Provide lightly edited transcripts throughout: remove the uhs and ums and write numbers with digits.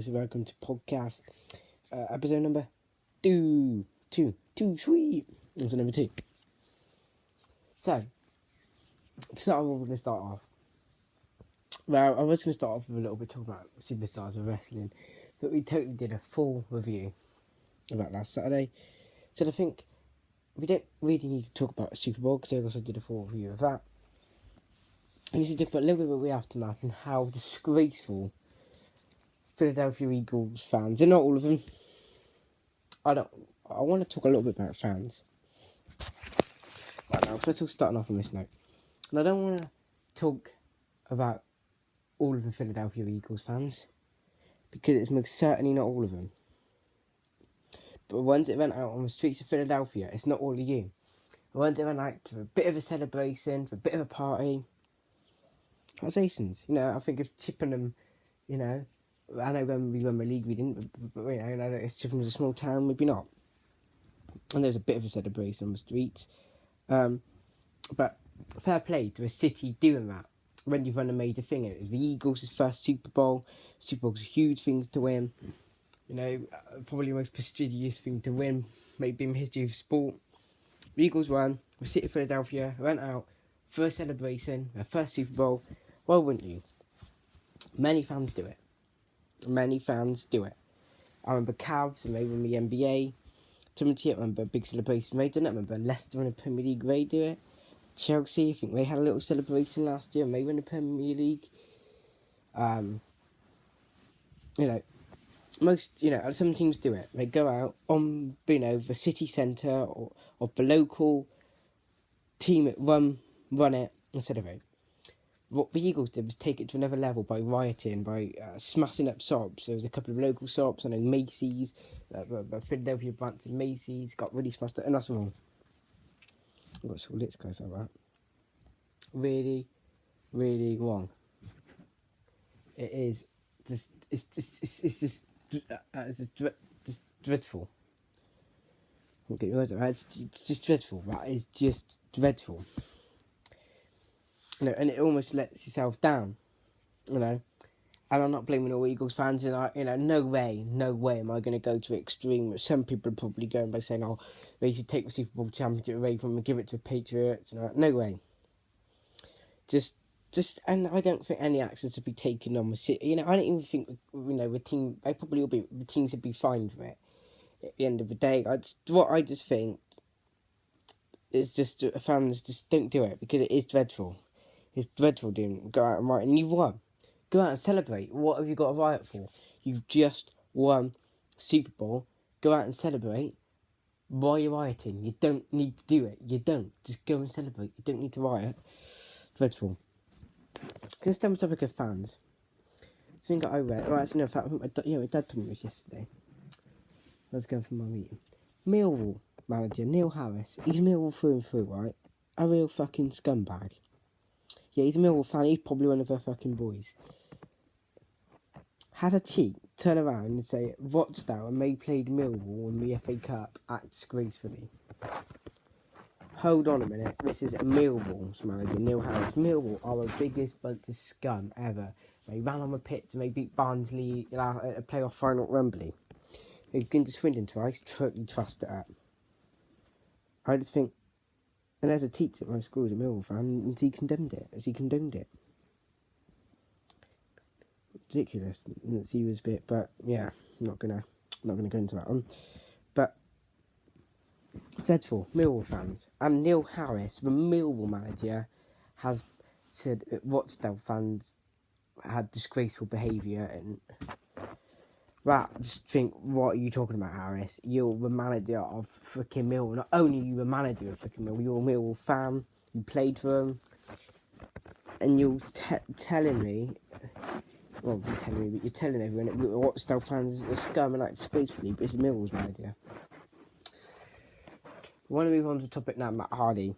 Welcome to podcast episode number two, sweet. Episode number 2. So, we're going to start off. Well, I was going to start off with a little bit talking about superstars of wrestling, but we totally did a full review about last Saturday. So I think we don't really need to talk about Super Bowl because I also did a full review of that. And we should talk about a little bit about the aftermath and how disgraceful Philadelphia Eagles fans, and not all of them. I want to talk a little bit about fans. Right now, first of all, starting off on this note. And I don't want to talk about all of the Philadelphia Eagles fans, because it's most certainly not all of them. But the ones that went out on the streets of Philadelphia, it's not all of you. The ones that went out for a bit of a celebration, for a bit of a party, that's Asons. I think of Chippenham, I know when we won the league we didn't, but I know it's Chippenham's a small town, maybe not. And there's a bit of a celebration on the streets. But fair play to a city doing that when you've won a major thing. It was the Eagles' first Super Bowl. Super Bowl's a huge thing to win. Probably the most prestigious thing to win, maybe in the history of sport. The Eagles won. The city of Philadelphia went out for a celebration, their first Super Bowl. Why wouldn't you? Many fans do it. I remember Cavs, and they won the NBA. I remember big celebrations they done it. I remember Leicester in the Premier League, they do it. Chelsea, I think they had a little celebration last year, and they won the Premier League. Some teams do it. They go out on, the city centre or the local team that run it and celebrate. What the Eagles did was take it to another level by rioting, by smashing up shops. There was a couple of local shops, and then Macy's, the Philadelphia branch of Macy's got really smashed up, and that's wrong. I've got some lit guys like that. Really, really wrong. It is just, it's just dreadful. It's just dreadful. That is just dreadful. And it almost lets yourself down, And I'm not blaming all Eagles fans, and no way am I going to go to extreme. Some people are probably going by saying, they should take the Super Bowl championship away from them and give it to the Patriots. No way. And I don't think any action should be taken on the city. I don't even think, the team, the teams would be fine for it. At the end of the day, I just think is just fans just don't do it, because it is dreadful. It's dreadful doing go out and riot, and you've won. Go out and celebrate. What have you got to riot for? You've just won Super Bowl. Go out and celebrate. Why are you rioting? You don't need to do it. You don't. Just go and celebrate. You don't need to riot. Dreadful. Let's stay on the topic of fans. Something that I read. Actually, no, in fact, my dad told me this yesterday. I was going for my meeting. Millwall manager Neil Harris. He's Millwall through and through, right? A real fucking scumbag. Yeah, he's a Millwall fan. He's probably one of her fucking boys. Had a cheat turn around and say Rochdale and they played Millwall in the FA Cup act disgracefully. Hold on a minute. This is Millwall's manager, Neil Harris. Millwall are the biggest bunch of scum ever. They ran on the pitch and they beat Barnsley at a playoff final at Wembley. They've been to Swindon twice. Totally trust it up. I just think. And as a teacher at my school, as a Millwall fan, and he condemned it. Ridiculous. He was a bit, but yeah, I'm not gonna go into that one. But dreadful Millwall fans, and Neil Harris, the Millwall manager, has said that Rochdale fans had disgraceful behaviour, and just think, what are you talking about, Harris? You're the manager of freaking Millwall. Not only are you the manager of freaking Millwall, you're a Millwall fan. You played for them. And you're telling me... Well, you're telling me, but you're telling everyone that Rochdale fans are scum and act disgracefully, but it's Millwall's manager. I want to move on to the topic now, Matt Hardy.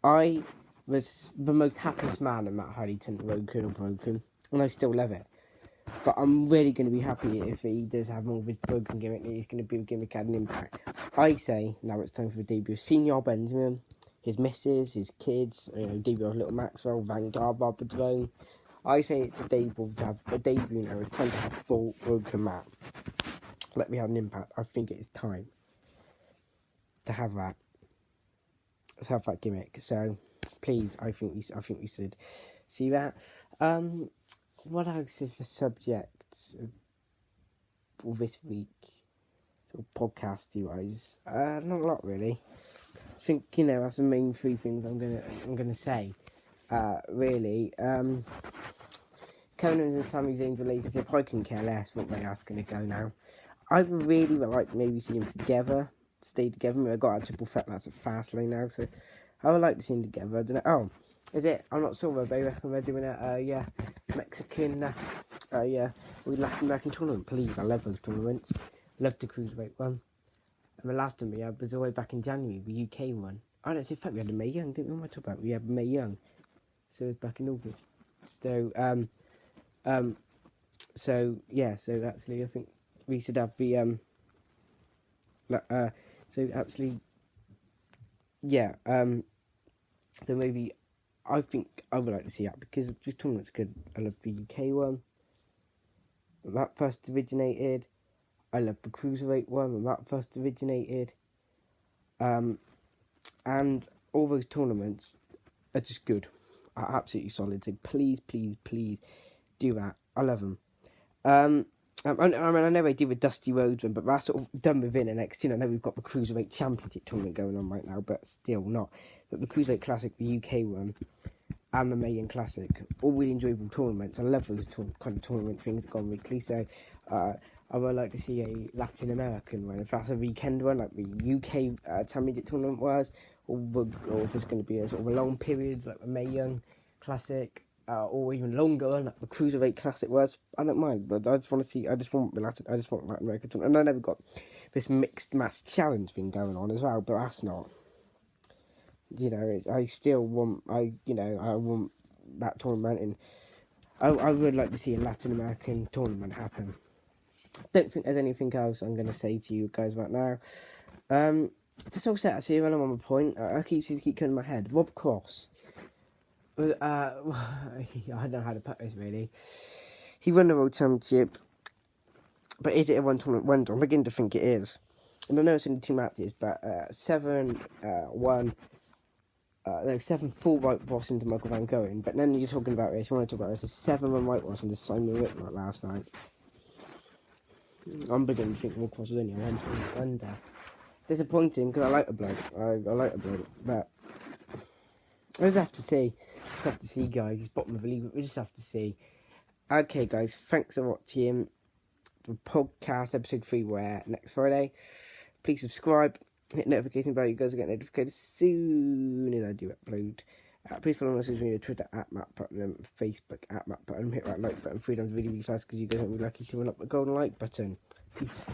I was the most happiest man at Matt Hardy turned broken, and I still love it. But I'm really going to be happy if he does have more of his broken gimmick, and he's going to be a gimmick had an impact. I say now it's time for the debut of Senior Benjamin, his missus, his kids, debut of Little Maxwell, Vanguard, Barbara Drone. I say it's a debut to have a debut now. It's time to have a full broken map. Let me have an impact. I think it's time to have that. Let's have that gimmick. So please, I think we should see that. What else is the subject for this week? Sort of podcast wise, not a lot really. I think that's the main three things I'm gonna say. Really, Kevin Owens and Sami Zayn's relationship, I couldn't care less what way that's gonna go now. I really would like to maybe see them together, stay together. I mean, I got a triple threat match at Fastlane now, so I would like to see them together. I don't know. Oh, is it? I'm not sure, but they reckon they're doing a Mexican, with Latin American tournament. Please, I love those tournaments. Love the Cruiserweight one. And the last one we had was all the way back in January, the UK one. Oh, no, in fact, we had a Mae Young, didn't we? What am I talking about? We had Mae Young. So it was back in August. So actually, I think we should have the, so maybe, I think I would like to see that, because this tournament's good. I love the UK one, when that first originated. I love the Cruiserweight one, when that first originated. And all those tournaments are just good, are absolutely solid. So please do that. I love them. I mean, I know they did with Dusty Rhodes one, but that's sort of done within NXT. I know we've got the Cruiserweight Championship tournament going on right now, but still not. But the Cruiserweight Classic, the UK one, and the Mae Young Classic, all really enjoyable tournaments. I love those kind of tournament things that go on weekly. So I would like to see a Latin American one, if that's a weekend one, like the UK Championship tournament was, or if it's going to be a sort of a long period, like the Mae Young Classic, or even longer one, like the Cruiserweight Classic was. I don't mind, but I just want Latin American tournament. And I know we've got this mixed match challenge thing going on as well, but that's not. I still want. I want that tournament, and I would like to see a Latin American tournament happen. Don't think there's anything else I'm going to say to you guys right now. Just all set. I see when I'm on my point. I keep cutting my head. Rob Cross. I don't know how to put this really. He won the World Championship, but is it a one-tournament wonder? I'm beginning to think it is. And I know it's only 2 matches, but 7 full whitewash into Michael Van Gogh. But then you're talking about this. You want to talk about this? 7 whitewash into Simon Whitlock last night. I'm beginning to think Rob Cross was only a one-tournament wonder. Disappointing, because I like the bloke. I like the bloke, but I just have to see. Guys. He's bottom of the league. We just have to see. Okay, guys. Thanks for watching the podcast episode 3. Where next Friday. Please subscribe. Hit notification bell. You guys will get notified as soon as I do upload. Please follow my social media: Twitter @MattPutnam, and Facebook @MattPutnam. Hit that like button 3 times. Really fast, because you guys will be lucky to run up the golden like button. Peace.